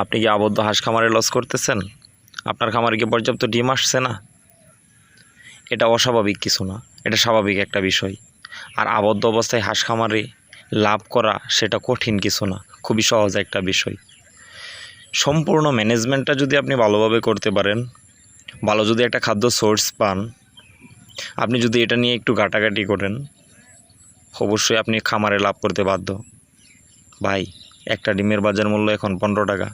আপনি কি আবদ্ধ হাঁস খামারে লস করতেছেন? আপনার খামারে কি পর্যাপ্ত ডিম আসছে না? এটা অস্বাভাবিক কিছু না, এটা স্বাভাবিক একটা বিষয়। আর আবদ্ধ অবস্থায় হাঁস খামারে লাভ করা সেটা কঠিন কিছু না, খুবই সহজ একটা বিষয়। সম্পূর্ণ ম্যানেজমেন্টটা যদি আপনি ভালোভাবে করতে পারেন, ভালো যদি একটা খাদ্য সোর্স পান, আপনি যদি এটা নিয়ে একটু ঘাটাঘাটি করেন, অবশ্যই আপনি খামারে লাভ করতে বাধ্য। ভাই, একটা ডিমের বাজার মূল্য এখন 15 টাকা।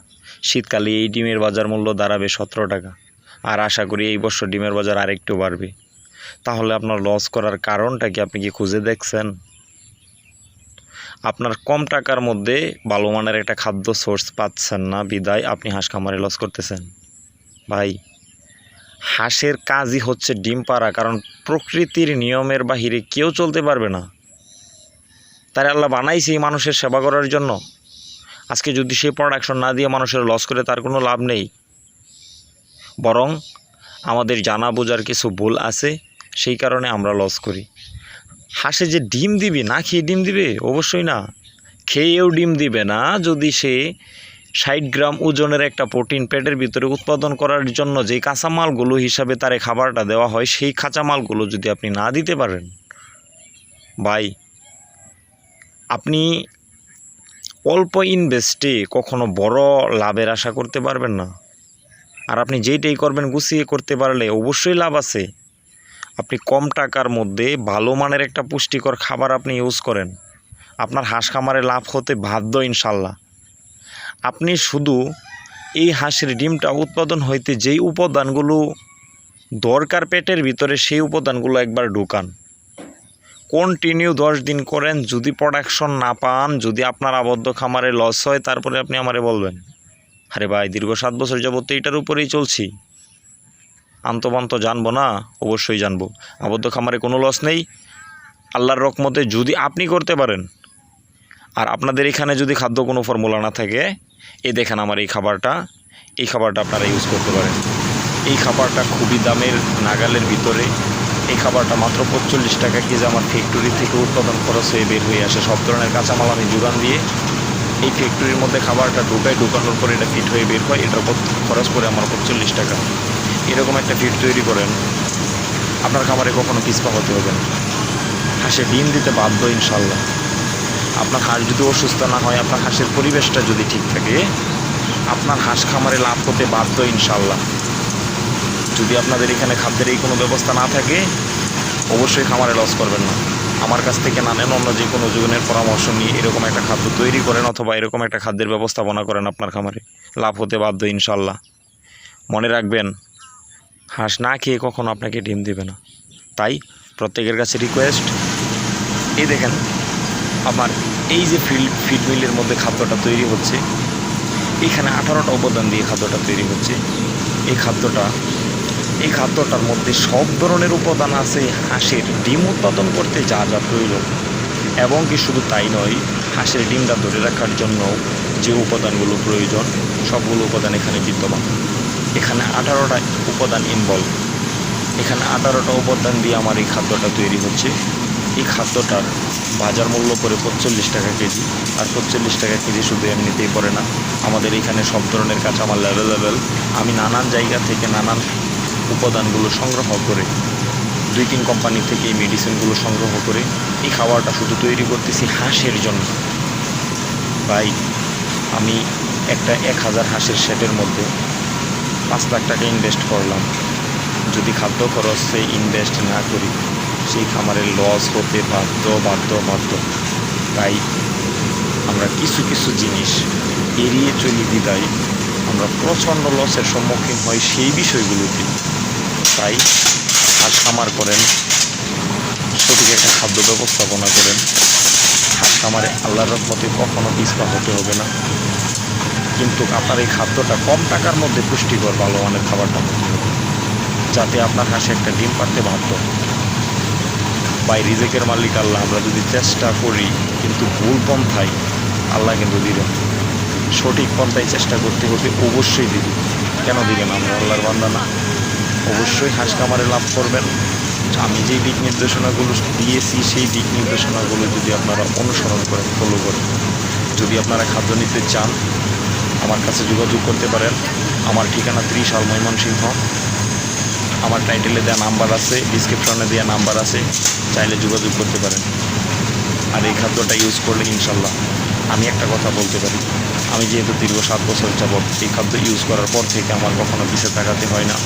শীতকালে এই ডিমের বাজার মূল্য দাঁড়াবে 17 টাকা। আর আশা করি এই বছর ডিমের বাজার আরেকটু বাড়বে। তাহলে আপনার লস করার কারণটা কি আপনি কি খুঁজে দেখছেন? আপনার কম টাকার মধ্যে ভালো মানের একটা খাদ্য সোর্স পাচ্ছেন না বিদায় আপনি হাঁস খামারে লস করতেছেন। ভাই, হাঁসের কাজই হচ্ছে ডিম পাড়া, কারণ প্রকৃতির নিয়মের বাহিরে কেউ চলতে পারবে না। তাই আল্লাহ বানাইছে এই মানুষের সেবা করার জন্য। আজকে যদি সে প্রোডাকশন না দিয়ে মানুষের লস করে তার কোনো লাভ নেই। বরং আমাদের জানা বোঝার কিছু ভুল আছে, সেই কারণে আমরা লস করি। হাঁসে যে ডিম দিবে, না খেয়ে ডিম দিবে? অবশ্যই না, খেয়েও ডিম দিবে না। যদি সে 60 গ্রাম ওজনের একটা প্রোটিন পেটের ভিতরে উৎপাদন করার জন্য যে কাঁচামালগুলো হিসাবে তারে খাবারটা দেওয়া হয়, সেই কাঁচামালগুলো যদি আপনি না দিতে পারেন, ভাই, আপনি অল্প ইনভেস্টে কখনো বড় লাভের আশা করতে পারবেন না। আর আপনি যেইটাই করবেন গুছিয়ে করতে পারলে অবশ্যই লাভ আছে। আপনি কম টাকার মধ্যে ভালো মানের একটা পুষ্টিকর খাবার আপনি ইউজ করেন, আপনার হাঁস খামারে লাভ হতে বাধ্য ইনশাল্লাহ। আপনি শুধু এই হাঁসের ডিমটা উৎপাদন হইতে যেই উপাদানগুলো দরকার পেটের ভিতরে, সেই উপাদানগুলো একবার ঢুকান। কন্টিনিউ 10 দিন করেন, যদি প্রোডাকশন না পান, যদি আপনার আবদ্ধ খামারে লস হয়, তারপরে আপনি আমারে বলবেন, আরে ভাই, দীর্ঘ 7 বছর যাবত এইটার উপরেই চলছি, আন্তপান্ত জানবো না? অবশ্যই জানবো। আবদ্ধ খামারে কোনো লস নেই আল্লাহর রহমতে, যদি আপনি করতে পারেন। আর আপনাদের এখানে যদি খাদ্য কোনো ফর্মুলা না থাকে, এই দেখেন আমার এই খাবারটা আপনারা ইউজ করতে পারেন। এই খাবারটা খুবই দামের নাগালের ভিতরে। এই খাবারটা মাত্র 45 টাকা কেজি আমার ফ্যাক্টরি থেকে উৎপাদন খরচ হয়ে বের হয়ে আসে। সব ধরনের কাঁচামাল আমি যোগান দিয়ে এই ফ্যাক্টরির মধ্যে খাবারটা ঢুকানোর পরে এটা ফিট হয়ে বের হয়। এটার খরচ পড়ে আমার 45 টাকা। এরকম একটা ফিট তৈরি করেন, আপনার খাবারে কখনো পিছপা হতে হবে না। হাঁসে ডিম দিতে বাধ্য ইনশাল্লাহ। আপনার হাঁস যদি অসুস্থ না হয়, আপনার হাঁসের পরিবেশটা যদি ঠিক থাকে, আপনার হাঁস খামারে লাভ হতে বাধ্য ইনশাল্লাহ। যদি আপনাদের এখানে খাদ্যের এই কোনো ব্যবস্থা না থাকে, অবশ্যই খামারে লস করবেন না। আমার কাছ থেকে না নেন, অন্য যে কোনো যুগনের পরামর্শ নিয়ে এরকম একটা খাদ্য তৈরি করেন, অথবা এরকম একটা খাদ্যের ব্যবস্থাপনা করেন, আপনার খামারে লাভ হতে বাধ্য ইনশাল্লাহ। মনে রাখবেন, হাঁস না খেয়ে কখনো আপনাকে ডিম দেবে না। তাই প্রত্যেকের কাছে রিকোয়েস্ট, এই দেখেন আমার এই যে ফিড মিলের মধ্যে খাদ্যটা তৈরি হচ্ছে, এখানে 18টা উপাদান দিয়ে খাদ্যটা তৈরি হচ্ছে। এই খাদ্যটার মধ্যে সব ধরনের উপাদান আছে হাঁসের ডিম উৎপাদন করতে যা যা প্রয়োজন। এবং কি শুধু তাই নয়, হাঁসের ডিমটা ধরে রাখার জন্য যে উপাদানগুলো প্রয়োজন, সবগুলো উপাদান এখানে বিদ্যমান। এখানে 18টা উপাদান ইনভলভ। এখানে 18টা উপাদান দিয়ে আমার এই খাদ্যটা তৈরি হচ্ছে। এই খাদ্যটার বাজার মূল্য পড়ে 45 টাকা কেজি। আর 45 টাকা কেজি শুধু এমনিতেই পড়ে না, আমাদের এখানে সব ধরনের কাঁচামাল অ্যাভেলেবেল। আমি নানান জায়গা থেকে নানান উপাদানগুলো সংগ্রহ করে, 2-3 কোম্পানি থেকে এই মেডিসিনগুলো সংগ্রহ করে এই খাবারটা শুধু তৈরি করতেছি হাঁসের জন্য। ভাই, আমি একটা 1000 হাঁসের শেডের মধ্যে 5 লাখ টাকা ইনভেস্ট করলাম। যদি খাদ্য খরচে ইনভেস্ট না করি, সেই খামারের লস হতে বাধ্য। তাই আমরা কিছু জিনিস এড়িয়ে চলি বিদায় আমরা প্রচণ্ড লসের সম্মুখীন হই সেই বিষয়গুলোতে। তাই হাঁস খামার করেন, সঠিক একটা খাদ্য ব্যবস্থাপনা করেন। হাঁস খামারে আল্লাহর রহমতে কখনো পিছপা হতে হবে না। কিন্তু আপনার এই খাদ্যটা কম টাকার মধ্যে পুষ্টিকর ভালো মানের খাবারটা হতে হবে, যাতে আপনার হাঁসে একটা ডিম পারতে বাধ্য। বাই রিজেকের মালিক আল্লাহ। আমরা যদি চেষ্টা করি, কিন্তু ভুল পন্থায়, আল্লাহ কিন্তু দিবেন। সঠিক পন্থায় চেষ্টা করতে হবে, অবশ্যই দিবেন। কেন দিবেন? আমরা আল্লাহর বান্দা না? অবশ্যই হাঁস খামারে লাভ করবেন। আমি যেই দিক নির্দেশনাগুলো দিয়েছি, সেই দিক নির্দেশনাগুলো যদি আপনারা অনুসরণ করেন, ফলো করেন, যদি আপনারা খাদ্য নিতে চান, আমার কাছে যোগাযোগ করতে পারেন। আমার ঠিকানা ত্রিশাল ময়মনসিংহ। আমার টাইটেলে দেওয়া নাম্বার আছে, ডিসক্রিপশনে দেওয়া নাম্বার আছে, চাইলে যোগাযোগ করতে পারেন। আর এই খাদ্যটা ইউজ করলে ইনশাল্লাহ আমি একটা কথা বলতে পারি, আমি যেহেতু দীর্ঘ 7 বছর যাবৎ এই খাদ্য ইউজ করার পর থেকে আমার কখনো পিছে তাকাতে হয় না।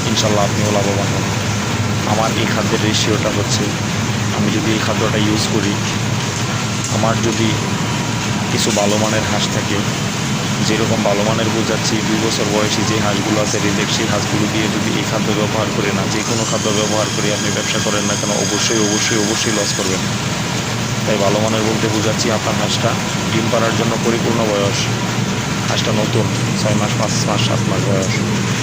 ইনশাল্লাহ আপনিও লাভবান হন। আমার এই খাদ্যের রেশিওটা হচ্ছে, আমি যদি এই খাদ্যটা ইউজ করি, আমার যদি কিছু ভালো মানের হাঁস থাকে, যেরকম ভালো মানের বোঝাচ্ছি 2 বছর বয়সী যে হাঁসগুলো আছে রেজেক্ট, সেই হাঁসগুলো দিয়ে যদি এই খাদ্য ব্যবহার করে না, যে কোনো খাদ্য ব্যবহার করে আপনি ব্যবসা করেন না কেন, অবশ্যই লস করবেন। তাই ভালো মানের বলতে বোঝাচ্ছি, আপনার হাঁসটা ডিম পাড়ার জন্য পরিপূর্ণ বয়স, হাঁসটা নতুন 6 মাস 5 মাস 7 মাস বয়স,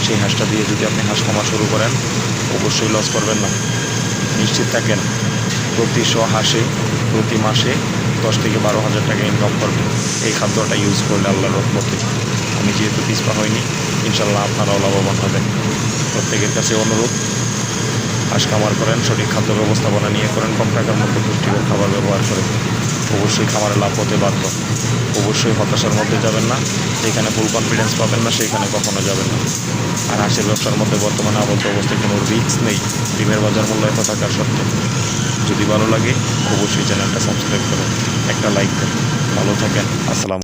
সেই হাঁসটা দিয়ে যদি আপনি হাঁস খামার শুরু করেন, অবশ্যই লস করবেন না। নিশ্চিত থাকেন প্রতি 100 হাঁসে প্রতি মাসে 10 থেকে 12,000 টাকা ইনকাম করবেন এই খাদ্যটা ইউজ করলে আল্লাহর রহমতে। আমি যেহেতু পিছপা হয়নি, ইনশাল্লাহ আপনারাও লাভবান হবেন। প্রত্যেকের কাছে অনুরোধ, হাঁস খামার করেন, সঠিক খাদ্য ব্যবস্থাপনা নিয়ে করেন, কম টাকার মধ্যে পুষ্টিকর খাবার ব্যবহার করেন, অবশ্যই খামারে লাভ হতে বাধ্য। অবশ্যই হতাশার মধ্যে যাবেন না, যেখানে ফুল কনফিডেন্স পাবেন না সেখানে কখনো যাবেন না। আর হাঁসের ব্যবসার মধ্যে বর্তমানে আবদ্ধ অবস্থায় কোনো রিস্ক নেই, ডিমের বাজার মূল্য এত থাকার সত্ত্বেও। যদি ভালো লাগে অবশ্যই চ্যানেলটা সাবস্ক্রাইব করুন, একটা লাইক দেন। ভালো থাকেন, আসসালাম।